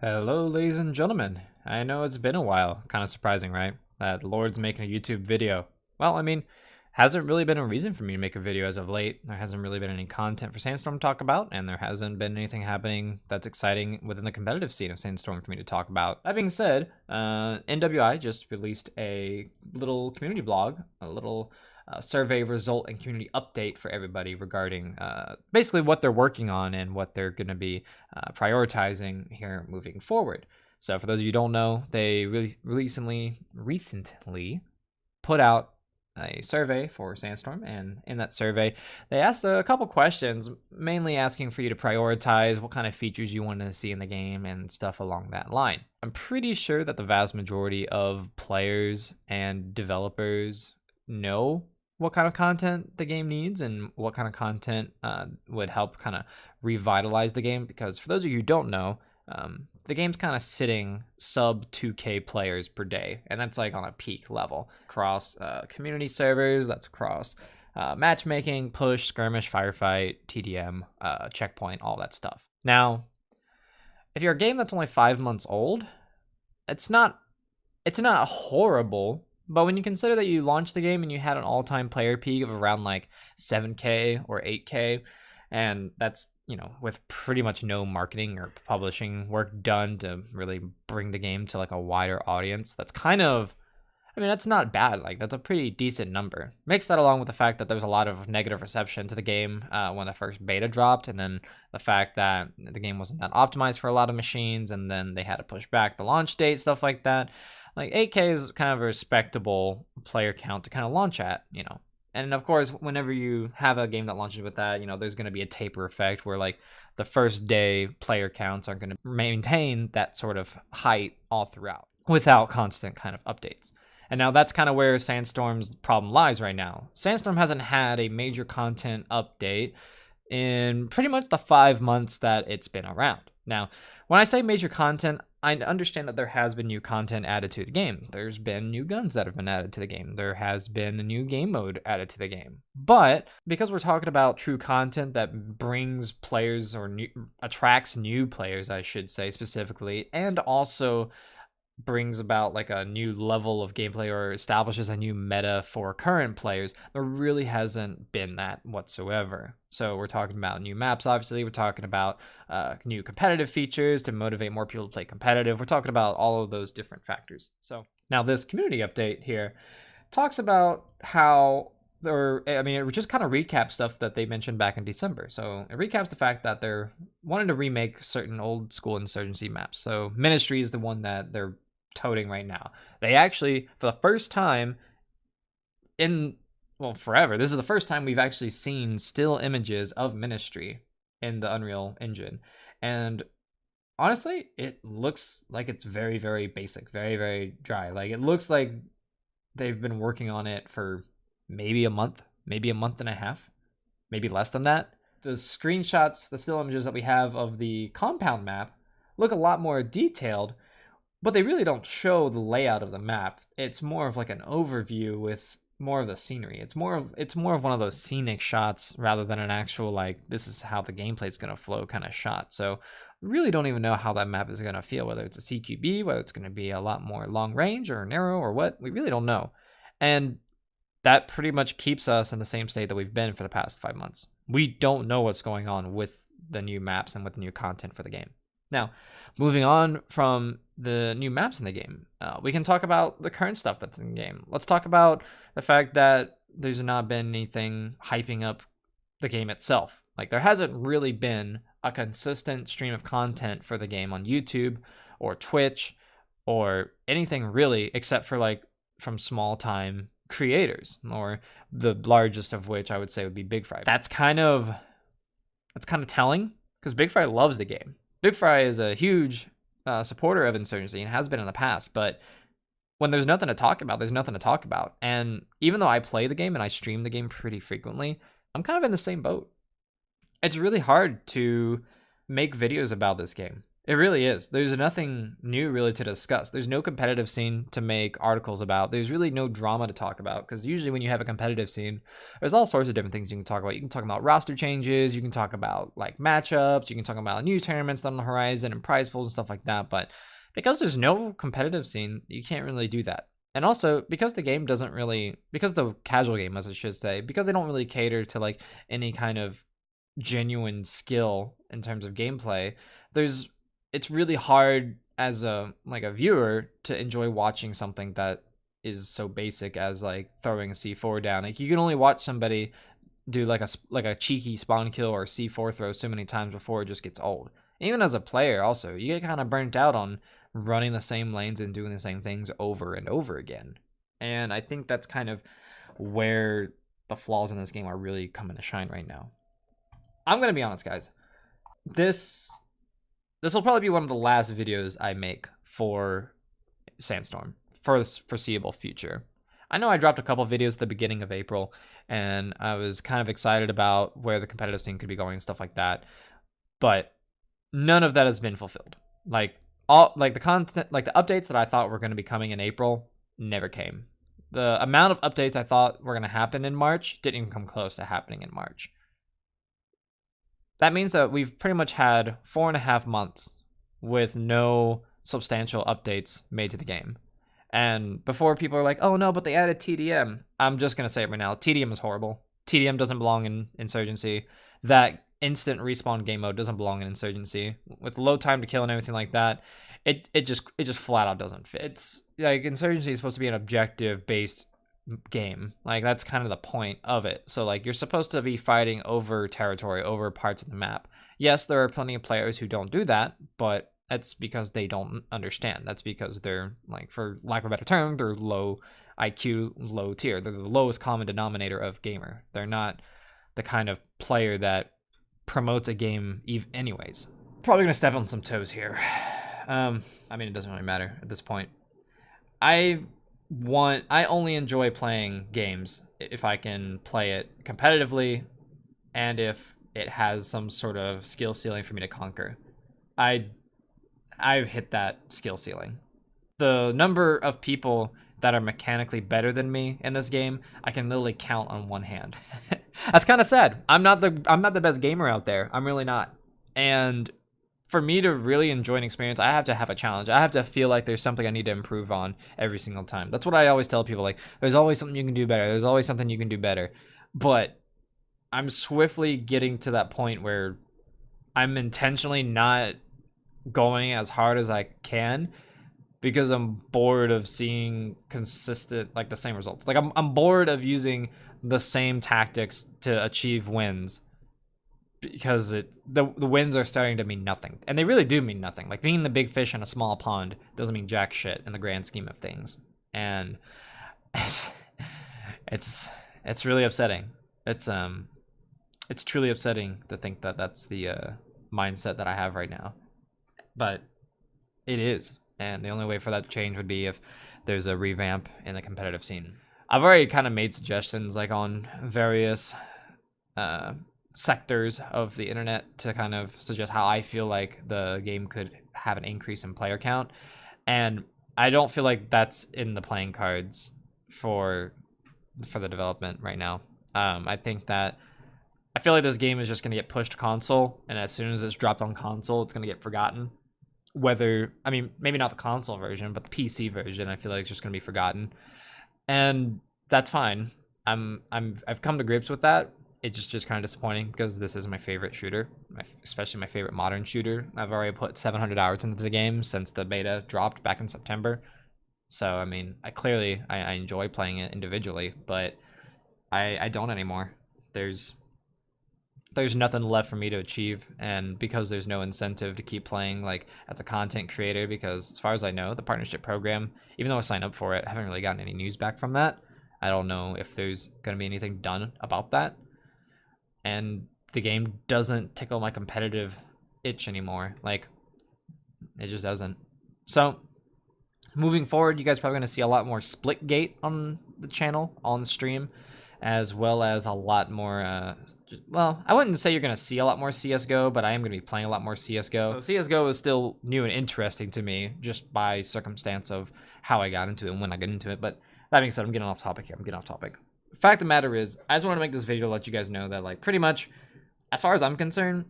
Hello, ladies and gentlemen. I know it's been a while. Kind of surprising, right? That Lord's making a YouTube video. Well, hasn't really been a reason for me to make a video as of late. There hasn't really been any content for Sandstorm to talk about, and there hasn't been anything happening that's exciting within the competitive scene of Sandstorm for me to talk about. That being said, NWI just released a little community blog, a little survey result and community update for everybody regarding basically what they're working on and what they're going to be prioritizing here moving forward. So for those of you who don't know, they really recently put out a survey for Sandstorm, and in that survey they asked a couple questions, mainly asking for you to prioritize what kind of features you want to see in the game and stuff along that line. I'm pretty sure that the vast majority of players and developers know what kind of content the game needs and what kind of content would help kind of revitalize the game, because for those of you who don't know, the game's kind of sitting sub 2k players per day, and that's like on a peak level across community servers. That's across matchmaking, push, skirmish, firefight, TDM, checkpoint, all that stuff. Now, if you're a game that's only 5 months old, it's not horrible. But when you consider that you launched the game and you had an all-time player peak of around like 7k or 8k, and that's, with pretty much no marketing or publishing work done to really bring the game to like a wider audience, that's that's not bad. Like, that's a pretty decent number. Mix that along with the fact that there's a lot of negative reception to the game when the first beta dropped, and then the fact that the game wasn't that optimized for a lot of machines, and then they had to push back the launch date, stuff like that. Like, 8k is kind of a respectable player count to kind of launch at, And of course, whenever you have a game that launches with that, there's going to be a taper effect where like the first day player counts aren't going to maintain that sort of height all throughout without constant kind of updates. And now that's kind of where Sandstorm's problem lies right now. Sandstorm hasn't had a major content update in pretty much the 5 months that it's been around. Now, when I say major content, I understand that there has been new content added to the game. There's been new guns that have been added to the game. There has been a new game mode added to the game. But because we're talking about true content that brings players or attracts new players, I should say specifically, and also brings about like a new level of gameplay or establishes a new meta for current players, there really hasn't been that whatsoever. So we're talking about new maps, obviously. We're talking about new competitive features to motivate more people to play competitive. We're talking about all of those different factors. So now this community update here talks about how it just kind of recaps stuff that they mentioned back in December. So it recaps the fact that they're wanting to remake certain old school insurgency maps. So Ministry is the one that they're toting right now. They actually, for the first time in forever, this is the first time we've actually seen still images of Ministry in the Unreal Engine, and honestly it looks like it's very, very basic, very, very dry. Like, it looks like they've been working on it for maybe a month and a half, maybe less than that. The screenshots, the still images that we have of the compound map look a lot more detailed, but they really don't show the layout of the map. It's more of like an overview with more of the scenery. It's more of one of those scenic shots rather than an actual, like, this is how the gameplay is going to flow kind of shot. So really don't even know how that map is going to feel, whether it's a CQB, whether it's going to be a lot more long range or narrow or what. We really don't know. And that pretty much keeps us in the same state that we've been for the past 5 months. We don't know what's going on with the new maps and with the new content for the game. Now, moving on from the new maps in the game, we can talk about the current stuff that's in the game. Let's talk about the fact that there's not been anything hyping up the game itself. Like, there hasn't really been a consistent stream of content for the game on YouTube or Twitch or anything really, except for like from small time creators, or the largest of which I would say would be Big Fry. That's kind of telling, because Big Fry loves the game. Big Fry is a huge supporter of Insurgency and has been in the past, but when there's nothing to talk about, there's nothing to talk about. And even though I play the game and I stream the game pretty frequently, I'm kind of in the same boat. It's really hard to make videos about this game. It really is. There's nothing new really to discuss. There's no competitive scene to make articles about. There's really no drama to talk about, because usually when you have a competitive scene, there's all sorts of different things you can talk about. You can talk about roster changes, you can talk about like matchups, you can talk about new tournaments on the horizon and prize pools and stuff like that. But because there's no competitive scene, you can't really do that. And also because the game doesn't really, because the casual game, as I should say, because they don't really cater to like any kind of genuine skill in terms of gameplay, it's really hard as a viewer to enjoy watching something that is so basic as like throwing a C4 down. Like you can only watch somebody do like a cheeky spawn kill or C4 throw so many times before it just gets old. Even as a player also, you get kind of burnt out on running the same lanes and doing the same things over and over again. And I think that's kind of where the flaws in this game are really coming to shine right now. I'm going to be honest, guys. This will probably be one of the last videos I make for Sandstorm for the foreseeable future. I know I dropped a couple videos at the beginning of April, and I was kind of excited about where the competitive scene could be going and stuff like that, but none of that has been fulfilled. Like the content, like the updates that I thought were going to be coming in April never came. The amount of updates I thought were going to happen in March didn't even come close to happening in March. That means that we've pretty much had 4.5 months with no substantial updates made to the game. And before people are like, oh no, but they added TDM, I'm just going to say it right now, TDM is horrible. TDM doesn't belong in Insurgency. That instant respawn game mode doesn't belong in Insurgency. With low time to kill and everything like that, it just flat out doesn't fit. It's like Insurgency is supposed to be an objective based game. Like that's kind of the point of it. So like you're supposed to be fighting over territory, over parts of the map. Yes, there are plenty of players who don't do that, but that's because they don't understand. That's because they're, like, for lack of a better term, they're low IQ, low tier. They're the lowest common denominator of gamer. They're not the kind of player that promotes a game anyways. Probably gonna step on some toes here. I mean, it doesn't really matter at this point. I only enjoy playing games if I can play it competitively and if it has some sort of skill ceiling for me to conquer. I've hit that skill ceiling. The number of people that are mechanically better than me in this game, I can literally count on one hand. That's kind of sad. I'm not the best gamer out there. I'm really not. And for me to really enjoy an experience, I have to have a challenge. I have to feel like there's something I need to improve on every single time. That's what I always tell people. Like, there's always something you can do better. There's always something you can do better. But I'm swiftly getting to that point where I'm intentionally not going as hard as I can because I'm bored of seeing consistent, like, the same results. Like, I'm bored of using the same tactics to achieve wins because the wins are starting to mean nothing, and they really do mean nothing. Like, being the big fish in a small pond doesn't mean jack shit in the grand scheme of things, and it's really upsetting. It's truly upsetting to think that that's the mindset that I have right now. But it is, and the only way for that to change would be if there's a revamp in the competitive scene. I've already kind of made suggestions, like, on various sectors of the internet to kind of suggest how I feel like the game could have an increase in player count, and I don't feel like that's in the playing cards for the development right now. I feel like this game is just going to get pushed to console, and as soon as it's dropped on console, it's going to get forgotten. I mean, maybe not the console version, but the PC version, I feel like it's just going to be forgotten. And that's fine. I've come to grips with that. It's just kind of disappointing because this is my favorite shooter, especially my favorite modern shooter. I've already put 700 hours into the game since the beta dropped back in September. So, I mean, I enjoy playing it individually, but I don't anymore. There's nothing left for me to achieve, and because there's no incentive to keep playing, like, as a content creator, because as far as I know, the partnership program, even though I signed up for it, I haven't really gotten any news back from that. I don't know if there's going to be anything done about that, and the game doesn't tickle my competitive itch anymore. Like, it just doesn't. So moving forward, you guys are probably going to see a lot more Splitgate on the channel, on the stream. as well as a lot more, well, I wouldn't say you're going to see a lot more CSGO, but I am going to be playing a lot more CSGO. So CSGO is still new and interesting to me just by circumstance of how I got into it and when I got into it. But that being said, I'm getting off topic here. Fact of the matter is, I just want to make this video to let you guys know that, like, pretty much, as far as I'm concerned,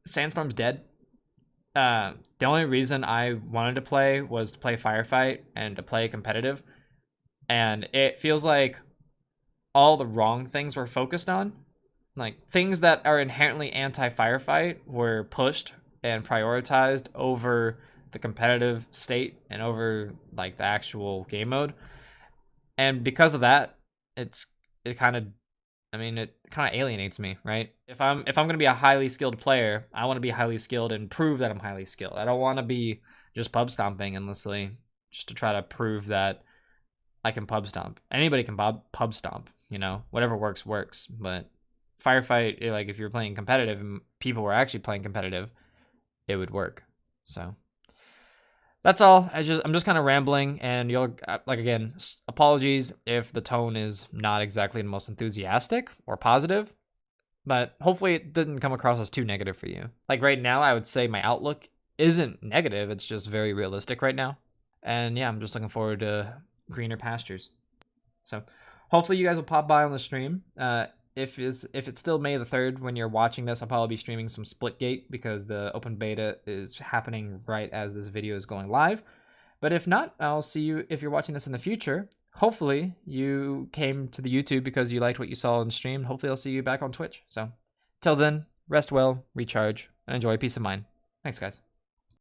Sandstorm's dead. The only reason I wanted to play was to play Firefight and to play competitive. And it feels like all the wrong things were focused on. Like, things that are inherently anti-Firefight were pushed and prioritized over the competitive state and over, like, the actual game mode. And because of that, it kind of alienates me, right? If I'm gonna be a highly skilled player, I want to be highly skilled and prove that I'm highly skilled. I don't want to be just pub stomping endlessly just to try to prove that I can pub stomp. Anybody can pub stomp, you know, whatever works. But Firefight, like, if you're playing competitive and people were actually playing competitive, it would work. So that's all. I'm just kind of rambling, and you'll, like, again, apologies if the tone is not exactly the most enthusiastic or positive, but hopefully it didn't come across as too negative for you. Like, right now, I would say my outlook isn't negative. It's just very realistic right now. And yeah, I'm just looking forward to greener pastures. So hopefully you guys will pop by on the stream. If it's still May the 3rd when you're watching this, I'll probably be streaming some Splitgate because the open beta is happening right as this video is going live. But if not, I'll see you if you're watching this in the future. Hopefully you came to the YouTube because you liked what you saw on stream. Hopefully I'll see you back on Twitch. So till then, rest well, recharge, and enjoy. Peace of mind. Thanks, guys.